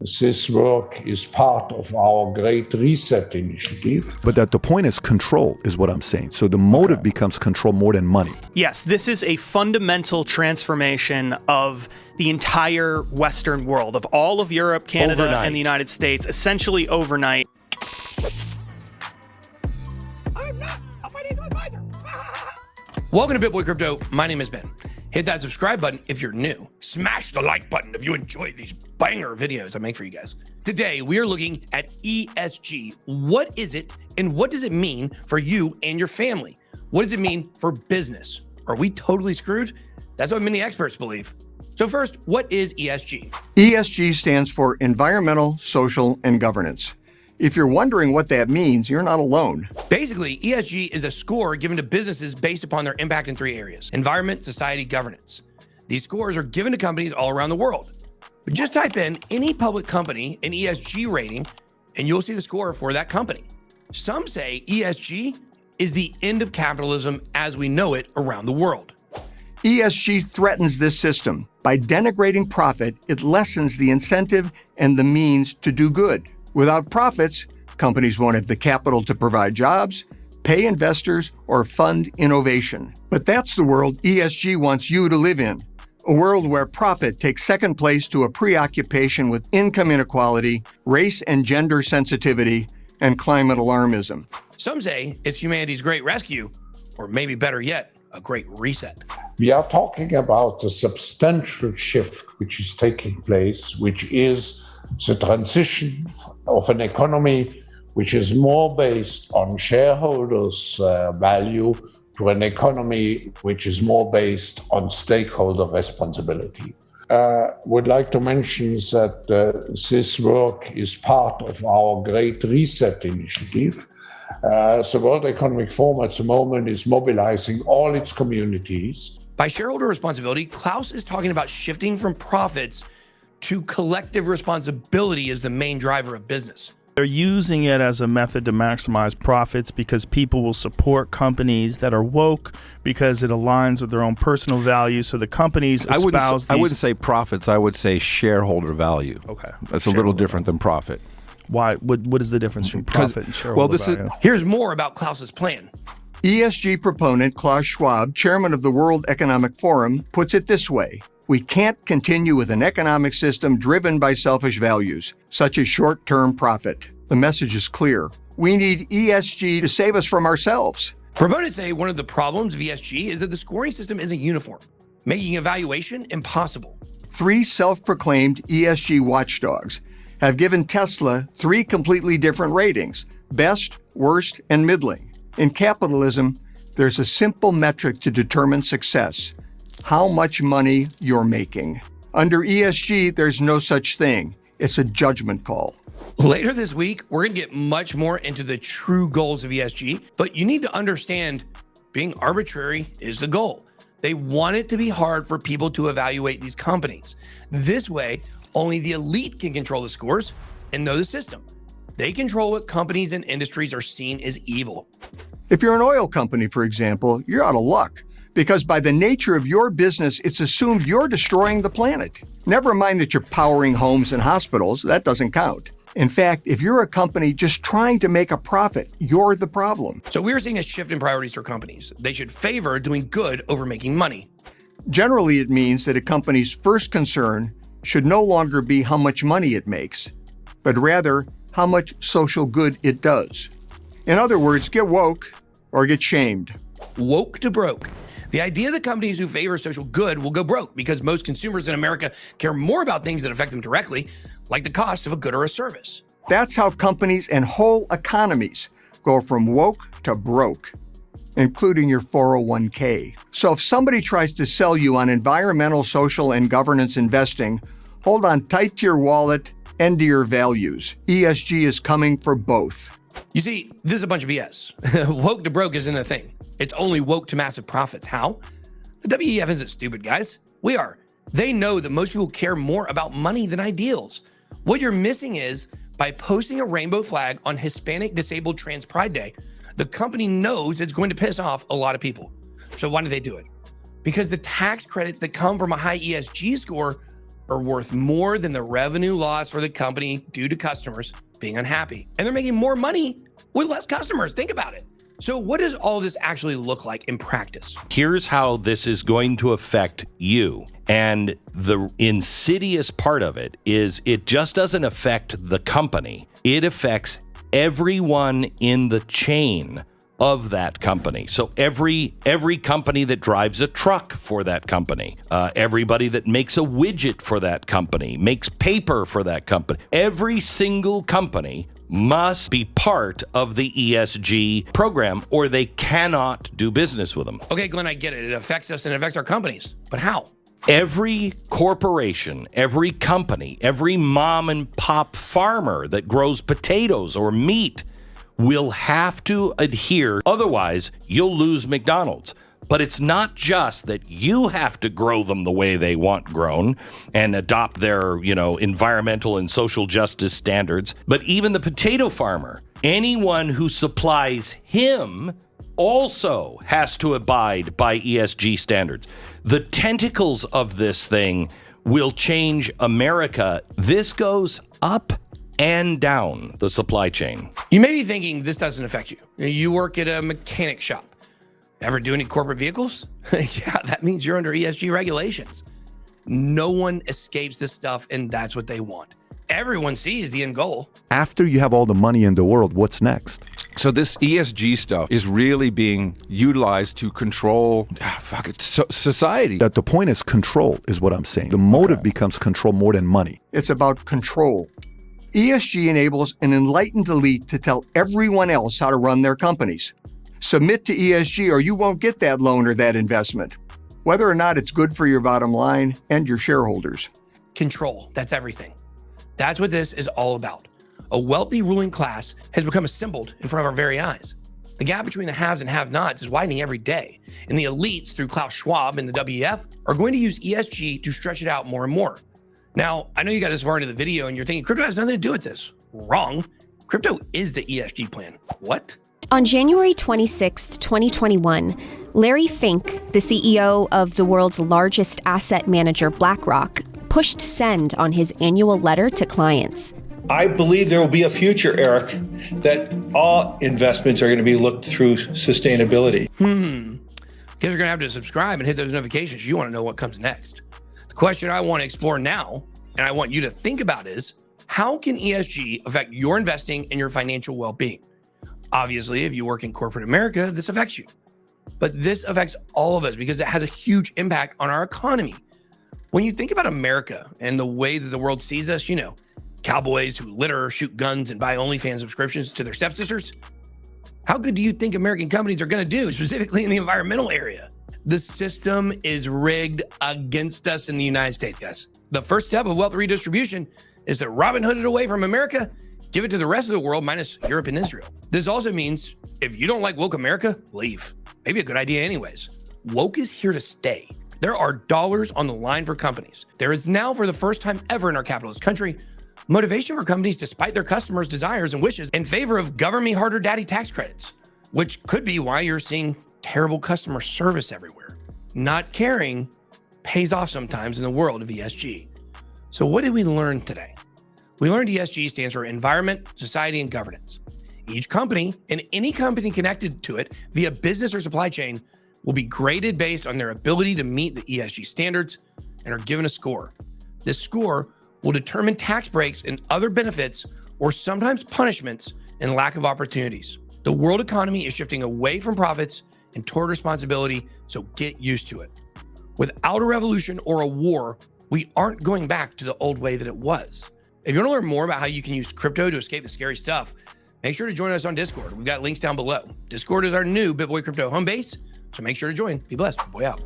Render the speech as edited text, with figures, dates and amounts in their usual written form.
this work is part of our Great Reset initiative. But that the point is control, is what I'm saying. So the motive becomes control more than money. Yes, this is a fundamental transformation of the entire Western world, of all of Europe, Canada, and the United States, essentially overnight. I'm not a financial advisor. Welcome to BitBoy Crypto. My name is Ben. Hit that subscribe button if you're new. Smash the like button if you enjoy these banger videos I make for you guys. Today, we are looking at ESG. What is it, and what does it mean for you and your family? What does it mean for business? Are we totally screwed? That's what many experts believe. So first, what is ESG? ESG stands for Environmental, Social, and Governance. If you're wondering what that means, you're not alone. Basically, ESG is a score given to businesses based upon their impact in three areas: environment, society, governance. These scores are given to companies all around the world. But just type in any public company an ESG rating, and you'll see the score for that company. Some say ESG is the end of capitalism as we know it around the world. ESG threatens this system. By denigrating profit, it lessens the incentive and the means to do good. Without profits, companies won't have the capital to provide jobs, pay investors, or fund innovation. But that's the world ESG wants you to live in. A world where profit takes second place to a preoccupation with income inequality, race and gender sensitivity, and climate alarmism. Some say it's humanity's great rescue, or maybe better yet, a great reset. We are talking about a substantial shift which is taking place, which is the transition of an economy which is more based on shareholders' value to an economy which is more based on stakeholder responsibility. Would like to mention that this work is part of our Great Reset initiative. The World Economic Forum at the moment is mobilizing all its communities. By shareholder responsibility, Klaus is talking about shifting from profits to collective responsibility as the main driver of business. They're using it as a method to maximize profits because people will support companies that are woke because it aligns with their own personal values. So the companies espouse I wouldn't say profits. I would say shareholder value. Okay. That's a little different than profit. Why? What is the difference between profit and shareholder value? Here's more about Klaus's plan. ESG proponent Klaus Schwab, chairman of the World Economic Forum, puts it this way: we can't continue with an economic system driven by selfish values, such as short-term profit. The message is clear. We need ESG to save us from ourselves. Proponents say one of the problems of ESG is that the scoring system isn't uniform, making evaluation impossible. 3 self-proclaimed ESG watchdogs have given Tesla 3 completely different ratings: best, worst, and middling. In capitalism, there's a simple metric to determine success: how much money you're making. Under ESG, there's no such thing. It's a judgment call. Later this week, we're going to get much more into the true goals of ESG, but you need to understand being arbitrary is the goal. They want it to be hard for people to evaluate these companies. This way, only the elite can control the scores and know the system. They control what companies and industries are seen as evil. If you're an oil company, for example, you're out of luck, because by the nature of your business, it's assumed you're destroying the planet. Never mind that you're powering homes and hospitals, that doesn't count. In fact, if you're a company just trying to make a profit, you're the problem. So we're seeing a shift in priorities for companies. They should favor doing good over making money. Generally, it means that a company's first concern should no longer be how much money it makes, but rather how much social good it does. In other words, get woke or get shamed. Woke to broke. The idea that companies who favor social good will go broke because most consumers in America care more about things that affect them directly, like the cost of a good or a service. That's how companies and whole economies go from woke to broke, including your 401k. So if somebody tries to sell you on environmental, social, and governance investing, hold on tight to your wallet and to your values. ESG is coming for both. You see, this is a bunch of BS. Woke to broke isn't a thing. It's only woke to massive profits. How? The WEF isn't stupid, guys. We are. They know that most people care more about money than ideals. What you're missing is, by posting a rainbow flag on Hispanic Disabled Trans Pride Day, the company knows it's going to piss off a lot of people. So why do they do it? Because the tax credits that come from a high ESG score are worth more than the revenue loss for the company due to customers being unhappy. And they're making more money with less customers. Think about it. So what does all this actually look like in practice? Here's how this is going to affect you. And the insidious part of it is it just doesn't affect the company. It affects everyone in the chain of that company. So every company that drives a truck for that company, everybody that makes a widget for that company, makes paper for that company, every single company must be part of the ESG program or they cannot do business with them. Okay, Glenn, I get it. It affects us and it affects our companies, but how? Every corporation, every company, every mom and pop farmer that grows potatoes or meat will have to adhere. Otherwise, you'll lose McDonald's. But it's not just that you have to grow them the way they want grown and adopt their, environmental and social justice standards, but even the potato farmer, anyone who supplies him also has to abide by ESG standards. The tentacles of this thing will change America. This goes up and down the supply chain. You may be thinking this doesn't affect you. You work at a mechanic shop. Ever do any corporate vehicles? Yeah, that means you're under ESG regulations. No one escapes this stuff, and that's what they want. Everyone sees the end goal. After you have all the money in the world, what's next? So this ESG stuff is really being utilized to control society. That the point is control, is what I'm saying. The motive becomes control more than money. It's about control. ESG enables an enlightened elite to tell everyone else how to run their companies. Submit to ESG or you won't get that loan or that investment, whether or not it's good for your bottom line and your shareholders. Control, that's everything. That's what this is all about. A wealthy ruling class has become assembled in front of our very eyes. The gap between the haves and have-nots is widening every day, and the elites through Klaus Schwab and the NWF are going to use ESG to stretch it out more and more. Now, I know you got this far into the video and you're thinking crypto has nothing to do with this. Wrong. Crypto is the ESG plan. What? On January 26, 2021, Larry Fink, the CEO of the world's largest asset manager, BlackRock, pushed send on his annual letter to clients. I believe there will be a future, Eric, that all investments are going to be looked through sustainability. Guess you're going to have to subscribe and hit those notifications. You want to know what comes next. The question I want to explore now, and I want you to think about is, how can ESG affect your investing and your financial well-being? Obviously, if you work in corporate America, this affects you. But this affects all of us because it has a huge impact on our economy. When you think about America and the way that the world sees us, cowboys who litter, shoot guns, and buy OnlyFans subscriptions to their stepsisters, how good do you think American companies are going to do, specifically in the environmental area? The system is rigged against us in the United States, guys. The first step of wealth redistribution is to Robin Hood it away from America, give it to the rest of the world minus Europe and Israel. This also means if you don't like woke America, leave. Maybe a good idea anyways. Woke is here to stay. There are dollars on the line for companies. There is now, for the first time ever in our capitalist country, motivation for companies despite their customers' desires and wishes in favor of govern-me harder daddy tax credits, which could be why you're seeing terrible customer service everywhere. Not caring pays off sometimes in the world of ESG. So what did we learn today? We learned ESG stands for environment, society, and governance. Each company and any company connected to it via business or supply chain will be graded based on their ability to meet the ESG standards and are given a score. This score will determine tax breaks and other benefits or sometimes punishments and lack of opportunities. The world economy is shifting away from profits and toward responsibility, so get used to it. Without a revolution or a war, we aren't going back to the old way that it was. If you want to learn more about how you can use crypto to escape the scary stuff, make sure to join us on Discord. We've got links down below. Discord is our new BitBoy Crypto home base, so make sure to join. Be blessed. Boy out.